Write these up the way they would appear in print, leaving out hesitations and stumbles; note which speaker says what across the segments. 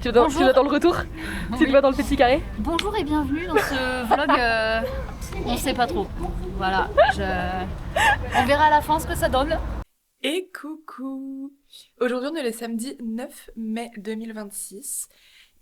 Speaker 1: Tu vas dans le retour? Oui. Tu te vois dans le petit carré?
Speaker 2: Bonjour et bienvenue dans ce vlog, on sait pas trop. Voilà, on verra à la fin ce que ça donne.
Speaker 3: Et coucou! Aujourd'hui on est le samedi 9 mai 2026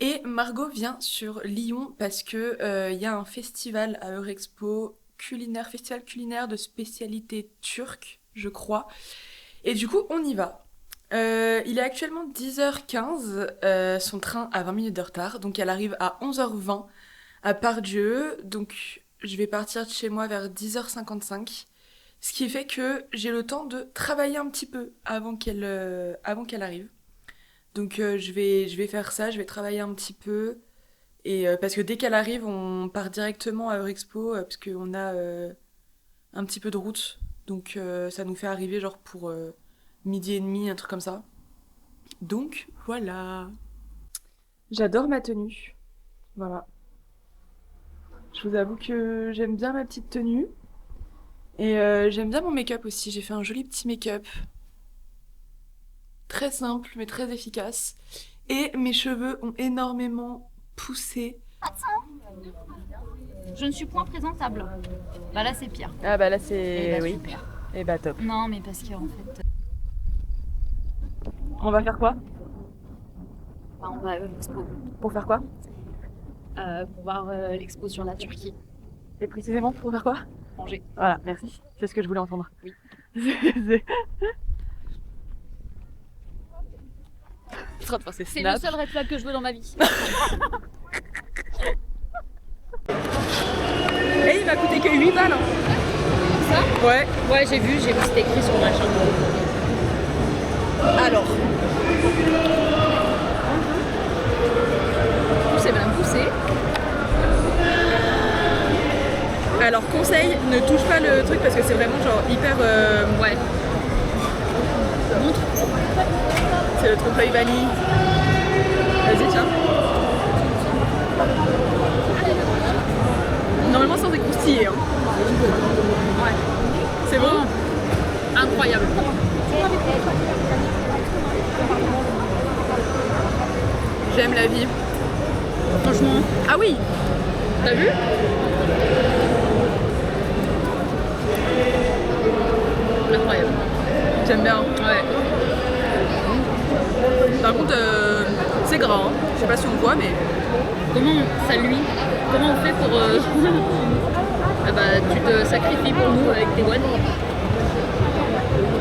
Speaker 3: et Margot vient sur Lyon parce que y a un festival à Eurexpo culinaire, festival culinaire de spécialité turque, je crois. Et du coup on y va. Il est actuellement 10h15, son train a 20 minutes de retard, donc elle arrive à 11h20 à Pardieu, donc je vais partir de chez moi vers 10h55. Ce qui fait que j'ai le temps de travailler un petit peu avant qu'elle arrive. Donc je vais faire ça, je vais travailler un petit peu. Et parce que dès qu'elle arrive, on part directement à Eurexpo, parce qu'on a un petit peu de route. Donc ça nous fait arriver genre pour midi et demi, un truc comme ça. Donc voilà. J'adore ma tenue. Voilà. Je vous avoue que j'aime bien ma petite tenue. Et j'aime bien mon make-up aussi, j'ai fait un joli petit make-up. Très simple mais très efficace. Et mes cheveux ont énormément poussé.
Speaker 2: Je ne suis point présentable. Bah là c'est pire.
Speaker 1: Ah bah là c'est...
Speaker 2: Et bah,
Speaker 1: oui.
Speaker 2: super.
Speaker 1: Et bah top.
Speaker 2: Non mais parce qu'en fait...
Speaker 1: On va faire quoi?
Speaker 2: Bah, on va à l'expo.
Speaker 1: Pour faire quoi?
Speaker 2: Pour voir l'expo sur la Turquie.
Speaker 1: Et précisément pour faire quoi?
Speaker 2: Manger.
Speaker 1: Voilà, merci. C'est ce que je voulais entendre.
Speaker 2: Oui. C'est le seul red flag que je veux dans ma vie.
Speaker 1: Et il m'a coûté que 8 balles.
Speaker 2: Ça?
Speaker 1: Ouais.
Speaker 2: Ouais, j'ai vu, c'était écrit sur ma chambre.
Speaker 1: Alors.
Speaker 2: C'est bien poussé.
Speaker 1: Alors conseil, ne touche pas le truc parce que c'est vraiment genre hyper...
Speaker 2: Ouais. Montre.
Speaker 1: C'est le trompe-l'œil vanille. Vas-y, tiens. Normalement sans écroustiller. Hein.
Speaker 2: Ouais.
Speaker 1: C'est bon?
Speaker 2: Incroyable.
Speaker 1: J'aime la vie.
Speaker 2: Franchement.
Speaker 1: Ah oui!
Speaker 2: T'as vu? Incroyable.
Speaker 1: J'aime bien.
Speaker 2: Ouais.
Speaker 1: Par contre, c'est gras. Hein. Je sais pas si on voit, mais...
Speaker 2: Comment on fait pour... Ah bah, tu te sacrifies pour nous avec tes one.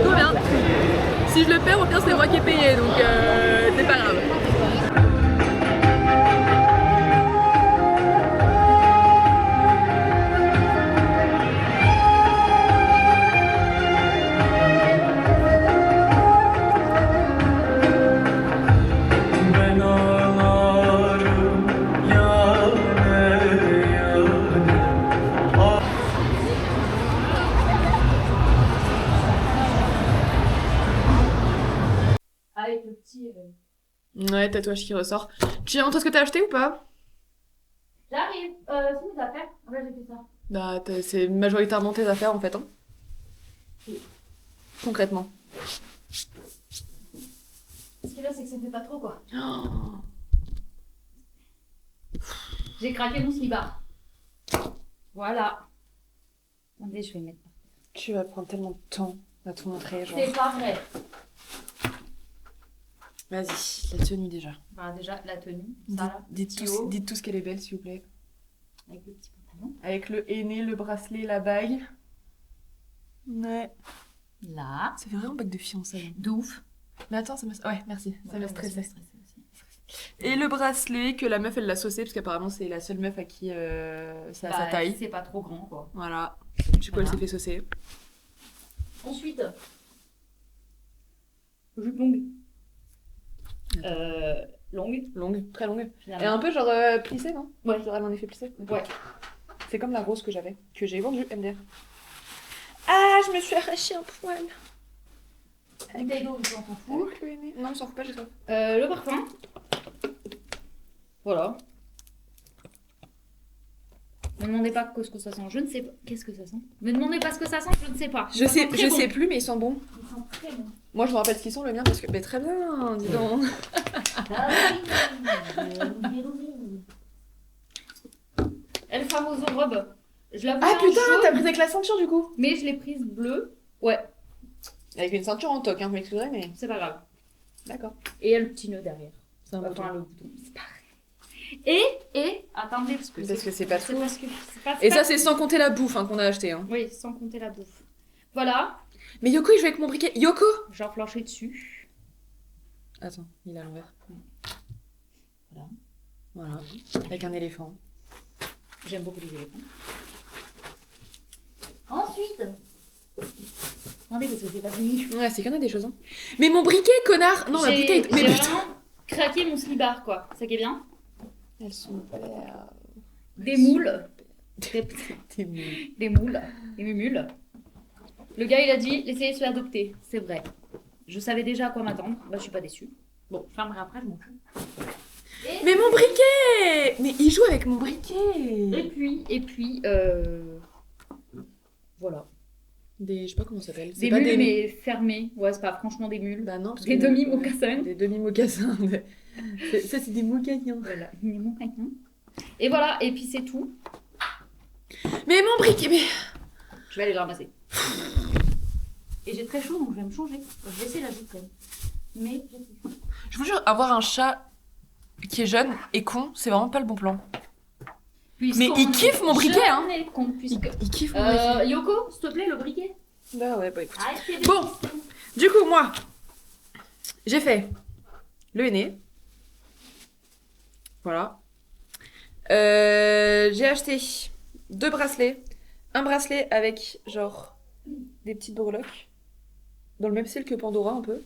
Speaker 1: Tout bien. Si je le perds, au pire, c'est moi qui ai payé, donc c'est pas grave.
Speaker 2: Avec le petit...
Speaker 1: Ouais, tatouage qui ressort. Tu viens montrer ce que t'as acheté ou pas?
Speaker 2: J'arrive. C'est mes affaires. Ah bah j'ai fait ça.
Speaker 1: Bah, c'est majoritairement tes affaires en fait. Hein. Concrètement.
Speaker 2: Ce qui est là, c'est que ça fait pas trop quoi.
Speaker 1: Oh.
Speaker 2: J'ai craqué mon slibard. Voilà. Attendez, je vais mettre.
Speaker 1: Tu vas prendre tellement de temps à tout montrer. Genre.
Speaker 2: C'est pas vrai.
Speaker 1: Vas-y, la tenue déjà.
Speaker 2: Bah déjà, la tenue. Ça là.
Speaker 1: Dites tous qu'elle est belle s'il vous plaît.
Speaker 2: Avec le petit pantalon.
Speaker 1: Avec le henné, le bracelet, la bague. Ouais.
Speaker 2: Là.
Speaker 1: Ça fait vraiment bague de fiançailles.
Speaker 2: De ouf.
Speaker 1: Mais attends, ça m'a... Ouais, merci. Ça m'a stressé.
Speaker 2: Aussi.
Speaker 1: Et le bracelet que la meuf elle l'a saucé parce qu'apparemment c'est la seule meuf à qui c'est à sa taille.
Speaker 2: C'est pas trop grand quoi.
Speaker 1: Voilà. Du coup elle s'est fait saucer.
Speaker 2: Ensuite. Jupe longue. Longue.
Speaker 1: Très longue.
Speaker 2: Finalement.
Speaker 1: Et un peu genre plissée, non?
Speaker 2: Ouais.
Speaker 1: Genre elle en effet plissée.
Speaker 2: Ouais.
Speaker 1: C'est comme la rose que j'avais, que j'ai vendue MDR. Ah, je me suis arraché un poil.
Speaker 2: Bouteille d'eau, on s'en fout.
Speaker 1: Avec le henné. Non, on s'en fout pas, j'ai ça.
Speaker 2: Le parfum. Voilà. Ne me demandez pas ce que ça sent, je ne sais pas. Qu'est-ce que ça sent? Ne me demandez pas ce que ça sent, je ne sais pas.
Speaker 1: Je sais plus, mais ils sont bons.
Speaker 2: Ils sont très bons.
Speaker 1: Moi, je me rappelle ce qu'ils sont, le mien, parce que... Mais très bien, dis donc.
Speaker 2: fameuse robe. Je la voulais
Speaker 3: Ah
Speaker 2: en
Speaker 3: putain,
Speaker 2: jaune,
Speaker 3: t'as pris avec la ceinture du coup.
Speaker 2: mais je l'ai prise bleue. Ouais,
Speaker 3: Avec une ceinture en toque, hein, vous m'excuserez, mais.
Speaker 2: c'est pas grave.
Speaker 3: D'accord.
Speaker 2: Et il y a le petit nœud derrière.
Speaker 3: C'est un bouton.
Speaker 2: Enfin, le bouton, c'est pareil. Et, attendez, parce que
Speaker 3: C'est pas
Speaker 2: c'est
Speaker 3: tout.
Speaker 2: parce que c'est pas
Speaker 3: Et ça, c'est sans compter la bouffe hein, qu'on a acheté. Hein.
Speaker 2: Oui, sans compter la bouffe. Voilà,
Speaker 3: Mais Yoko, il joue avec mon briquet. Yoko
Speaker 2: j'ai enclenché dessus.
Speaker 3: Attends, il est à l'envers. Voilà. Avec un éléphant.
Speaker 2: J'aime beaucoup les éléphants. Ensuite, attendez, parce que c'est pas fini.
Speaker 3: Ouais, c'est qu'il y en a des choses. Hein. Mais mon briquet, connard Non, la
Speaker 2: J'ai
Speaker 3: bouteille. Mais
Speaker 2: j'ai
Speaker 3: putain
Speaker 2: vraiment craqué mon slibard, quoi. Ça qui est bien.
Speaker 3: Elles sont
Speaker 2: Des moules. Des,
Speaker 3: Des moules.
Speaker 2: des moules. Des mumules. Le gars, il a dit, laissez-les se faire adopter. C'est vrai. Je savais déjà à quoi m'attendre. Bah, je suis pas déçue. Bon, je fermerai après, je m'en fous.
Speaker 3: Mais mon briquet Mais il joue avec mon briquet
Speaker 2: Et puis, voilà.
Speaker 3: Des... Je sais pas comment ça s'appelle.
Speaker 2: Des
Speaker 3: pas
Speaker 2: mules,
Speaker 3: des...
Speaker 2: mais fermées. Ouais, c'est pas franchement des mules.
Speaker 3: Bah non, parce
Speaker 2: Des
Speaker 3: que-
Speaker 2: demi-mocassins.
Speaker 3: Des demi-mocassins. Ça, c'est des mocassins.
Speaker 2: Voilà, des mocassins. Et voilà, et puis c'est tout.
Speaker 3: Mais mon briquet mais...
Speaker 2: Je vais aller le ramasser. Et j'ai très chaud, donc je vais me changer. Je vais essayer la bouteille. Mais j'ai très chaud.
Speaker 3: Je vous jure, avoir un chat qui est jeune et con, c'est vraiment pas le bon plan. Mais il kiffe mon briquet, hein.
Speaker 2: Con, puisque...
Speaker 3: Il kiffe mon briquet.
Speaker 2: Yoko, s'il te plaît, le briquet.
Speaker 3: Bah ouais, bah écoute.
Speaker 2: Arrête,
Speaker 3: Bon. Du coup, moi, j'ai fait le henné. Voilà. J'ai acheté 2 bracelets. Un bracelet avec, genre, des petites breloques. Dans le même style que Pandora, un peu.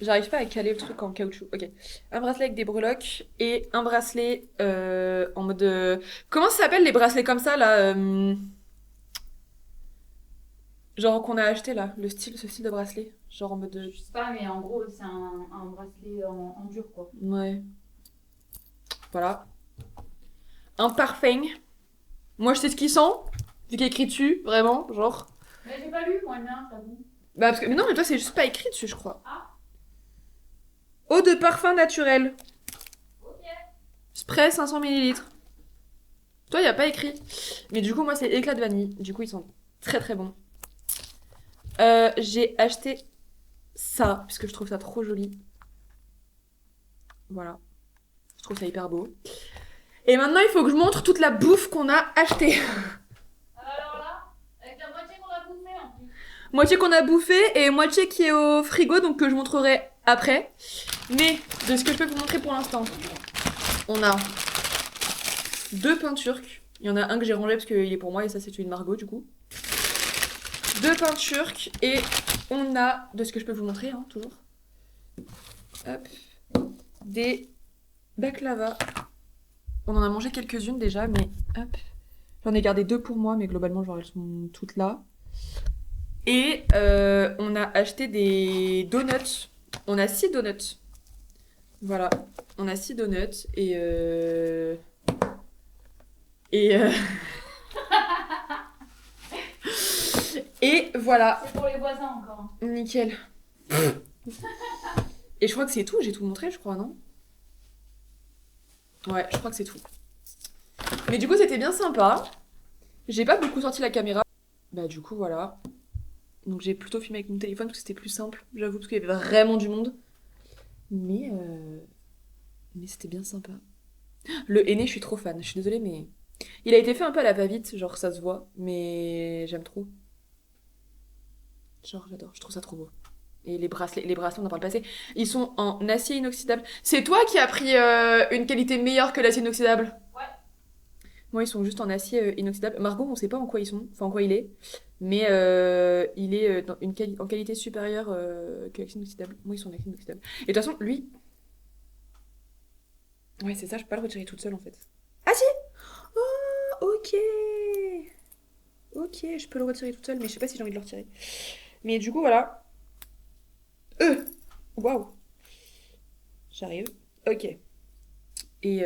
Speaker 3: J'arrive pas à caler le truc en caoutchouc. Ok. Un bracelet avec des breloques et un bracelet en mode... Comment ça s'appelle les bracelets comme ça, là Genre qu'on a acheté, là. Ce style de bracelet. Genre en mode...
Speaker 2: Je sais pas, mais en gros, c'est un bracelet en dur, quoi.
Speaker 3: Ouais. Voilà. Un parfum. Moi, je sais ce qu'il sent. Vu qu'il y a écrit dessus, vraiment, genre.
Speaker 2: Mais j'ai pas lu, moi, le mien, j'avoue.
Speaker 3: Bah, parce que... Mais non, mais toi, c'est juste pas écrit dessus, je crois.
Speaker 2: Ah.
Speaker 3: Eau de parfum naturel.
Speaker 2: Ok.
Speaker 3: Spray 500 ml. Toi, il y a pas écrit. Mais du coup, moi, c'est éclat de vanille. Du coup, ils sont très très bons. J'ai acheté ça, puisque je trouve ça trop joli. Voilà. Je trouve ça hyper beau. Et maintenant, il faut que je montre toute la bouffe qu'on a achetée.
Speaker 2: Alors là, avec la moitié qu'on a bouffé en plus.
Speaker 3: Moitié qu'on a bouffé et moitié qui est au frigo, donc que je montrerai après. Mais de ce que je peux vous montrer pour l'instant, on a 2 pains turcs. Il y en a un que j'ai rangé parce qu'il est pour moi et ça c'est celui de Margot du coup. 2 pains turcs et on a, de ce que je peux vous montrer, hein, toujours, hop, des baklava. On en a mangé quelques-unes déjà, mais hop, j'en ai gardé 2 pour moi, mais globalement genre elles sont toutes là. Et on a acheté des donuts. On a 6 donuts. Voilà, on a 6 donuts et et voilà,
Speaker 2: C'est pour les voisins encore. Hein.
Speaker 3: nickel. Et je crois que c'est tout, j'ai tout montré, je crois, non? Ouais, je crois que c'est tout. Mais du coup, c'était bien sympa. J'ai pas beaucoup sorti la caméra. Bah du coup, voilà. Donc j'ai plutôt filmé avec mon téléphone parce que c'était plus simple, j'avoue, parce qu'il y avait vraiment du monde. Mais c'était bien sympa. Le henné, je suis trop fan, je suis désolée, mais... Il a été fait un peu à la va-vite, genre ça se voit, mais j'aime trop. Genre j'adore, je trouve ça trop beau. Et les bracelets, on en parle pas assez. Ils sont en acier inoxydable. C'est toi qui as pris une qualité meilleure que l'acier inoxydable?
Speaker 2: Ouais.
Speaker 3: Moi, ils sont juste en acier inoxydable. Margot, on sait pas en quoi ils sont, enfin en quoi il est. Mais il est en qualité supérieure que l'acier inoxydable. Moi, ils sont en acier inoxydable. Et de toute façon, lui... Ouais, c'est ça, je peux pas le retirer toute seule en fait. Ah si! Oh, ok! Ok, je peux le retirer toute seule, mais je sais pas si j'ai envie de le retirer. Mais du coup, voilà. Waouh! J'arrive. Ok. Et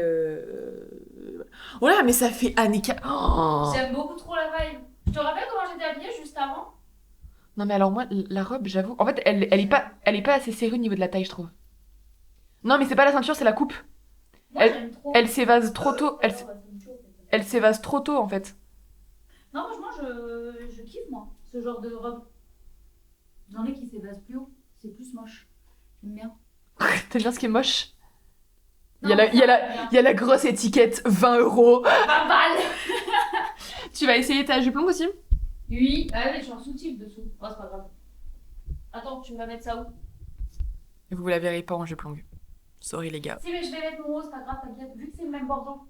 Speaker 3: oh là, mais ça fait Annika. Oh.
Speaker 2: J'aime beaucoup trop la vibe. Je te rappelle comment j'étais habillée juste avant?
Speaker 3: Non mais alors moi, la robe, j'avoue, en fait, elle est pas assez serrée au niveau de la taille, je trouve. Non mais c'est pas la ceinture, c'est la coupe.
Speaker 2: Moi,
Speaker 3: Elle-
Speaker 2: j'aime trop.
Speaker 3: Elle s'évase trop tôt.
Speaker 1: Elle s'évase trop tôt en fait.
Speaker 2: Non, franchement, je kiffe, moi, ce genre de robe. J'en ai qui s'évasent plus haut. C'est plus moche. J'aime bien.
Speaker 1: T'aimes bien ce qui est moche? Il
Speaker 2: Non,
Speaker 1: y a la grosse étiquette 20 €.
Speaker 2: Pas mal.
Speaker 1: Tu vas essayer ta jupe longue aussi?
Speaker 2: Oui, ah mais je suis en soutif dessous. Oh, c'est pas grave. Attends, tu vas mettre ça où?
Speaker 1: Vous la verrez pas en jupe longue. Sorry les gars.
Speaker 2: Si, mais je vais mettre mon haut, c'est pas grave, t'inquiète. Vu que c'est le même bordeaux.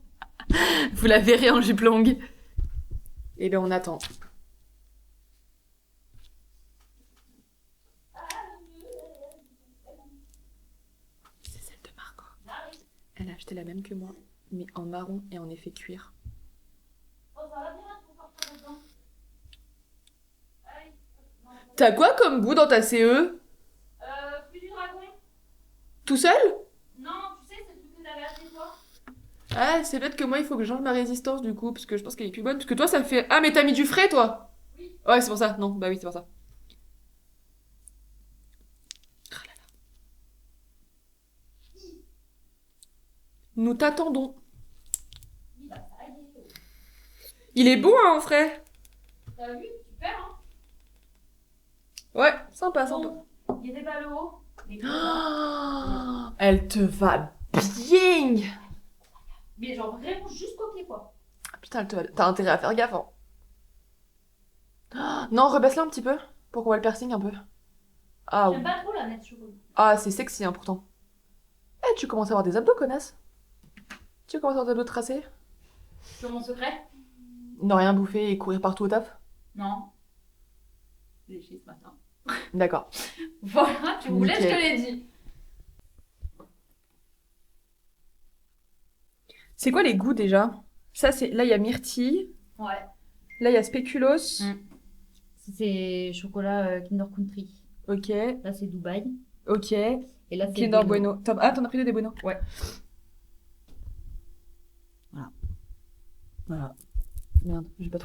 Speaker 1: Vous la verrez en jupe longue. Et ben on attend. C'est celle de Margot. Elle a acheté la même que moi, mais en marron et en effet cuir.
Speaker 2: Oh, ça va bien, faut sortir dedans. Allez.
Speaker 1: T'as quoi comme goût dans ta CE?
Speaker 2: Plus du dragon?
Speaker 1: Tout seul?
Speaker 2: Non, tu sais, c'est le truc que t'avais acheté toi.
Speaker 1: Ah, c'est peut-être que moi il faut que je change ma résistance du coup, parce que je pense qu'elle est plus bonne. Parce que toi ça fait. Ah, mais t'as mis du frais toi?
Speaker 2: Oui.
Speaker 1: Ouais, c'est pour ça. Non, bah oui, c'est pour ça. Ah là là. Nous t'attendons.
Speaker 2: Oui, bah ça y est.
Speaker 1: Il est bon, hein, en frais?
Speaker 2: T'as vu? Super, hein?
Speaker 1: Ouais, sympa, sympa.
Speaker 2: Bon, il était pas le haut. Mais,
Speaker 1: Ah, elle te va bien!
Speaker 2: mais genre vraiment jusqu'au pied, quoi.
Speaker 1: Putain, t'as intérêt à faire gaffe, hein. Ah, non, rebaisse-la un petit peu, pour qu'on voit le piercing un peu. Ah,
Speaker 2: J'aime pas trop la mettre sur eux.
Speaker 1: ah c'est sexy, hein, pourtant. Eh, tu commences à avoir des abdos, connasse. Tu commences à avoir des abdos tracés?
Speaker 2: Sur mon secret?
Speaker 1: Ne rien bouffer et courir partout au taf?
Speaker 2: Non. J'ai chié ce matin.
Speaker 1: D'accord.
Speaker 2: Voilà, tu voulais, je
Speaker 1: Nickel.
Speaker 2: te l'ai dit.
Speaker 1: C'est quoi les goûts déjà? Ça, c'est. Là, il y a myrtille.
Speaker 2: Ouais.
Speaker 1: Là, il y a spéculoos.
Speaker 2: C'est chocolat Kinder Country.
Speaker 1: Ok,
Speaker 2: Là, c'est Dubaï.
Speaker 1: ok.
Speaker 2: Et là, c'est
Speaker 1: Kinder Bueno. Ah, t'en as pris des Bueno?
Speaker 2: Ouais.
Speaker 1: Voilà. Merde, j'ai pas trouvé.